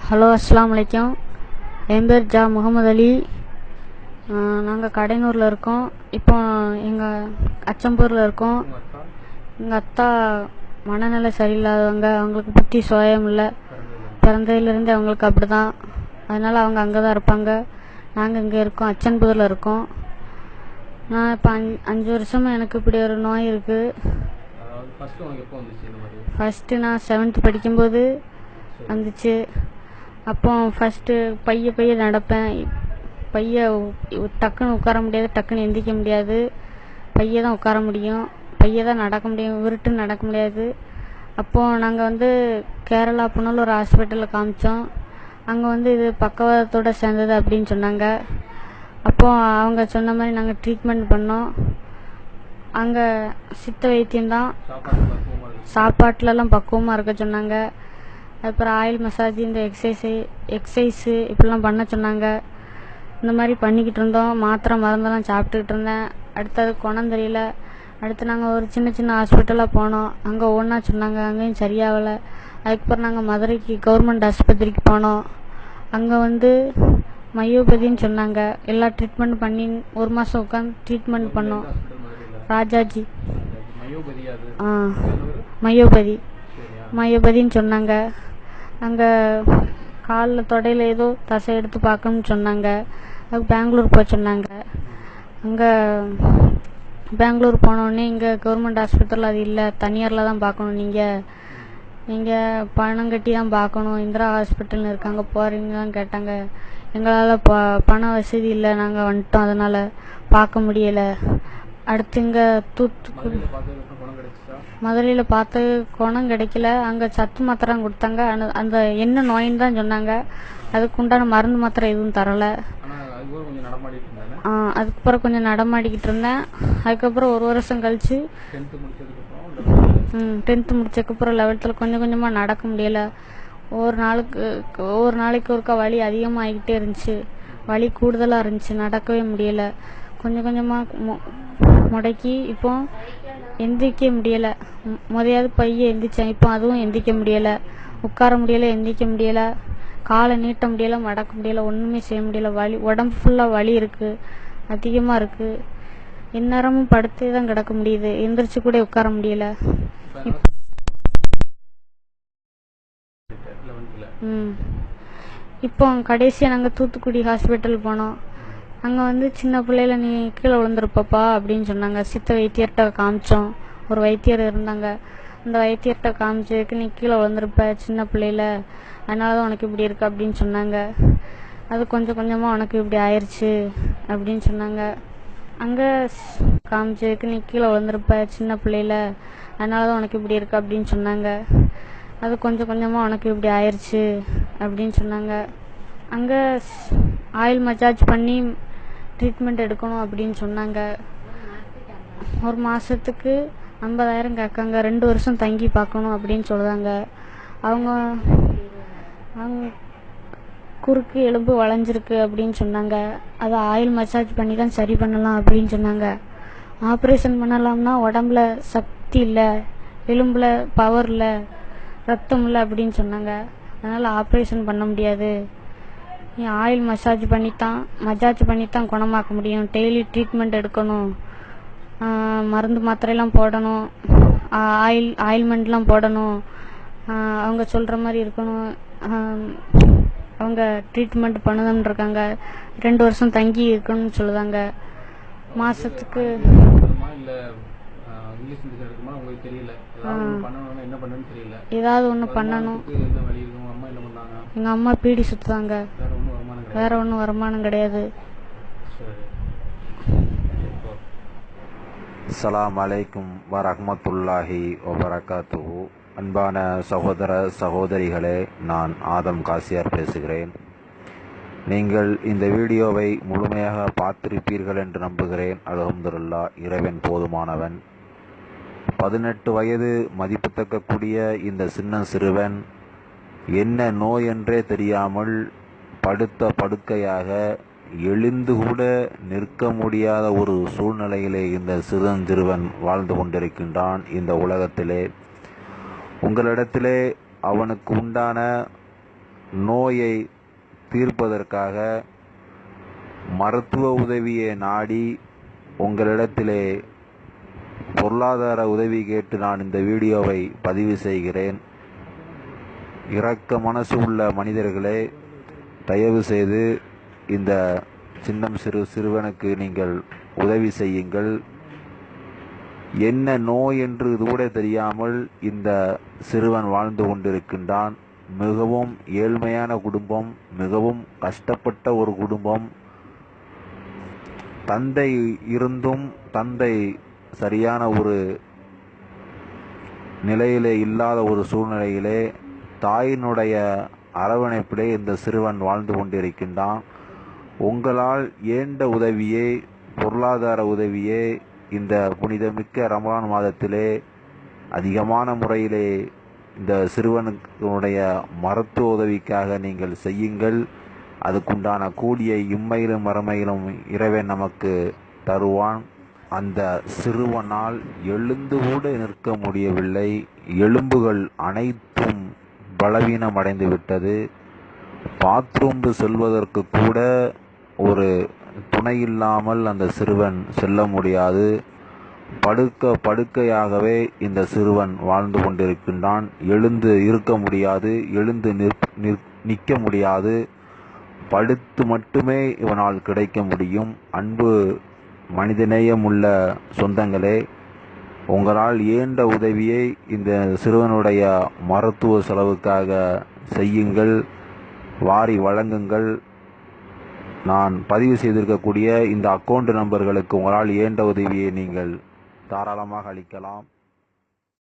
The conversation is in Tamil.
ஹலோ, அஸ்ஸலாமு அலைக்கும். என் பேர் ஜா முகமது அலி. நாங்கள் கடையனூரில் இருக்கோம். இப்போ எங்கள் அச்சம்பூரில் இருக்கோம். எங்கள் அத்தா மனநிலை சரியில்லாதவங்க. அவங்களுக்கு புத்தி சுயம் இல்லை. பிறந்ததுலேருந்து அவங்களுக்கு அப்படி தான். அதனால் அவங்க அங்கே தான் இருப்பாங்க. நாங்கள் இங்கே இருக்கோம், அச்சன்பூரில் இருக்கோம். நான் இப்போ 5 வருஷமாக எனக்கு இப்படி ஒரு நோய் இருக்குது. ஃபஸ்ட்டு நான் 7th படிக்கும்போது வந்துச்சு. அப்போ ஃபஸ்ட்டு பைய நடப்பேன். டக்குன்னு உட்கார முடியாது, டக்குன்னு எந்திரிக்க முடியாது. பைய தான் உட்கார முடியும், பைய தான் நடக்க முடியும், விருட்டுன்னு நடக்க முடியாது. அப்போது நாங்கள் கேரளா புனலூர் ஹாஸ்பிட்டலில் காமிச்சோம். அங்கே இது பக்கவாதத்தோடு சேர்ந்தது அப்படின்னு சொன்னாங்க. அப்போது அவங்க சொன்ன மாதிரி நாங்கள் ட்ரீட்மெண்ட் பண்ணோம். அங்கே சித்த வைத்தியம்தான், சாப்பாட்டிலலாம் பக்குவமாக இருக்க சொன்னாங்க. அப்புறம் ஆயில் மசாஜ், இந்த எக்ஸசைஸு இப்படிலாம் பண்ண சொன்னாங்க. இந்த மாதிரி பண்ணிக்கிட்டு இருந்தோம். மாத்திரை மருந்தெல்லாம் சாப்பிட்டுக்கிட்டு இருந்தேன். அடுத்தது குணம் தெரியல. அடுத்து நாங்கள் ஒரு சின்ன ஹாஸ்பிட்டலாக போனோம். அங்கே ஒன்றா சொன்னாங்க, அங்கேயும் சரியாகலை. அதுக்கப்புறம் நாங்கள் மதுரைக்கு கவர்மெண்ட் ஆஸ்பத்திரிக்கு போனோம். அங்கே மையோபதின்னு சொன்னாங்க. எல்லா ட்ரீட்மெண்ட் பண்ணி 1 மாதம் உட்காந்து ட்ரீட்மெண்ட் பண்ணோம். ராஜாஜி மையோபதின்னு சொன்னாங்க. அங்கே காலில் தொடையில் ஏதோ தசை எடுத்து பார்க்கணும்னு சொன்னாங்க. அது பெங்களூர் போக சொன்னாங்க. அங்கே பெங்களூர் போனோடனே இங்கே கவர்மெண்ட் ஹாஸ்பிட்டல் அது இல்லை, தனியாரில் தான் பார்க்கணும். நீங்கள் பணம் கட்டி தான் பார்க்கணும். இந்திரா ஹாஸ்பிட்டல்னு இருக்காங்க, போகிறீங்களான்னு கேட்டாங்க. எங்களால் பண வசதி இல்லை, நாங்கள் வந்துட்டோம், அதனால் பார்க்க முடியலை. அடுத்து இங்கே தூத்துக்குடி மதுரையில் பார்த்து குணம் கிடைக்கல. அங்கே சத்து மாத்திரை கொடுத்தாங்க. அந்த என்ன நோயின்னு தான் சொன்னாங்க. அதுக்கு உண்டான மருந்து மாத்திரை எதுவும் தரலை. அதுக்கப்புறம் கொஞ்சம் நடமாடிக்கிட்டு இருந்தேன். அதுக்கப்புறம் 1 வருஷம் கழிச்சு 10th முடிச்சதுக்கப்புறம் 11th கொஞ்சம் கொஞ்சமாக நடக்க முடியலை. ஒவ்வொரு நாளைக்கு ஒருக்கா வலி அதிகமாகிக்கிட்டே இருந்துச்சு. வலி கூடுதலாக இருந்துச்சு, நடக்கவே முடியலை. கொஞ்சம் கொஞ்சமாக முடக்கி இப்போ எந்திரிக்க முடியலை. முதையாவது பைய எந்திரிச்சேன், இப்போ அதுவும் எந்திரிக்க முடியலை. உட்கார முடியலை, எந்திரிக்க முடியலை. காலை நீட்ட முடியலை, மடக்க முடியலை, ஒன்றுமே செய்ய முடியலை. வலி, உடம்பு ஃபுல்லாக வலி இருக்குது, அதிகமாக இருக்குது. எந்நேரமும் படுத்தே தான் கிடக்க முடியுது, எந்திரிச்சு கூட உட்கார முடியலை. இப்போ கடைசியாக நாங்கள் தூத்துக்குடி ஹாஸ்பிட்டல் போனோம். அங்கே சின்ன பிள்ளையில நீ கீழே விழுந்திருப்பப்பா அப்படின்னு சொன்னாங்க. சித்த வைத்தியர்கிட்ட காமிச்சோம். ஒரு வைத்தியர் இருந்தாங்க. அந்த வைத்தியர்கிட்ட காமிச்சதுக்கு நீ கீழே விழுந்திருப்ப சின்ன பிள்ளையில, அதனால தான் உனக்கு இப்படி இருக்கு அப்படின்னு சொன்னாங்க. அது கொஞ்சம் கொஞ்சமாக உனக்கு இப்படி ஆயிடுச்சு அப்படின்னு சொன்னாங்க. அங்கே காமிச்சதுக்கு நீ கீழே விழுந்திருப்ப சின்ன பிள்ளையில, அதனால தான் உனக்கு இப்படி இருக்கு அப்படின்னு சொன்னாங்க. அது கொஞ்சம் கொஞ்சமாக உனக்கு இப்படி ஆயிடுச்சு அப்படின்னு சொன்னாங்க. அங்கே ஆயில் மசாஜ் பண்ணி ட்ரீட்மெண்ட் எடுக்கணும் அப்படின்னு சொன்னாங்க. 1 மாதத்துக்கு 50,000 கேட்காங்க. 2 வருஷம் தங்கி பார்க்கணும் அப்படின்னு சொல்லுவாங்க. அவங்க குறுக்கு எலும்பு வளைஞ்சிருக்கு அப்படின்னு சொன்னாங்க. அதை ஆயில் மசாஜ் பண்ணி தான் சரி பண்ணலாம் அப்படின்னு சொன்னாங்க. ஆப்ரேஷன் பண்ணலாம்னா உடம்புல சக்தி இல்லை, எலும்பில் பவர் இல்லை, ரத்தம் இல்லை அப்படின்னு சொன்னாங்க. அதனால் ஆப்ரேஷன் பண்ண முடியாது, நீ ஆயில் மசாஜ் பண்ணித்தான் குணமாக்க முடியும். டெய்லி ட்ரீட்மெண்ட் எடுக்கணும், மருந்து மாத்திரைலாம் போடணும், ஆயில்மெண்ட்லாம் போடணும், அவங்க சொல்கிற மாதிரி இருக்கணும். அவங்க ட்ரீட்மெண்ட் பண்ணுதுன்னு இருக்காங்க. 2 வருஷம் தங்கி இருக்கணும்னு சொல்லுதாங்க. மாதத்துக்கு ஏதாவது ஒன்று பண்ணணும். எங்கள் அம்மா பீடி சுற்றுதாங்க, வேற ஒன்றும் வருமானம் கிடையாது. அஸ்ஸலாமு அலைக்கும் வரஹ்மத்துல்லாஹி வபரகாத்துஹு. அன்பான சகோதர சகோதரிகளே, நான் ஆதம் காசியார் பேசுகிறேன். நீங்கள் இந்த வீடியோவை முழுமையாக பார்த்திருப்பீர்கள் என்று நம்புகிறேன். அல்ஹம்துலில்லாஹ், இறைவன் போதுமானவன். 18 வயது மதிப்புத்தக்கக்கூடிய இந்த சிறுவன் என்ன நோய் என்றே தெரியாமல் படுத்த படுக்கையாக எழுந்து கூட நிற்க முடியாத ஒரு சூழ்நிலையிலே இந்த சிறுவன் வாழ்ந்து கொண்டிருக்கின்றான். இந்த உலகத்திலே உங்களிடத்திலே அவனுக்கு உண்டான நோயை தீர்ப்பதற்காக மருத்துவ உதவியை நாடி உங்களிடத்திலே பொருளாதார உதவி கேட்டு நான் இந்த வீடியோவை பதிவு செய்கிறேன். இரக்க மனசு உள்ள மனிதர்களே, தயவு செய்து இந்த சின்னம் சிறுவனுக்கு நீங்கள் உதவி செய்யுங்கள். என்ன நோய் என்று கூட தெரியாமல் இந்த சிறுவன் வாழ்ந்து கொண்டிருக்கின்றான். மிகவும் ஏழ்மையான குடும்பம், மிகவும் கஷ்டப்பட்ட ஒரு குடும்பம். தந்தை இருந்தும் தந்தை சரியான ஒரு நிலையிலே இல்லாத ஒரு சூழ்நிலையிலே தாயினுடைய அரவணைப்பிலே இந்த சிறுவன் வாழ்ந்து கொண்டிருக்கின்றான். உங்களால் ஏண்ட உதவியே, பொருளாதார உதவியே இந்த புனிதமிக்க ரமலான் மாதத்திலே அதிகமான முறையிலே இந்த சிறுவனுடைய மருத்துவ உதவிக்காக நீங்கள் செய்யுங்கள். அதுக்குண்டான கூலிய இம்மையிலும் மறுமையிலும் இறைவன் நமக்கு தருவான். அந்த சிறுவனால் எழுந்து கூட நிற்க முடியவில்லை. எலும்புகள் அனைத்தும் பலவீனமடைந்து விட்டது. பாத்ரூம் செல்வதற்கு கூட ஒரு துணை இல்லாமல் அந்த சிறுவன் செல்ல முடியாது. படுக்கையாகவே இந்த சிறுவன் வாழ்ந்து கொண்டிருக்கின்றான். எழுந்து இருக்க முடியாது, எழுந்து நிற்க முடியாது. படுத்து மட்டுமே இவனால் கிடைக்க முடியும். அன்பு மனிதநேயம் உள்ள சொந்தங்களே, உங்களால் இயன்ற உதவியை இந்த சிறுவனுடைய மருத்துவ செலவுக்காக செய்யுங்கள், வாரி வழங்குங்கள். நான் பதிவு செய்திருக்கக்கூடிய இந்த அக்கவுண்ட் நம்பர்களுக்கு உங்களால் இயன்ற உதவியை நீங்கள் தாராளமாக அளிக்கலாம்.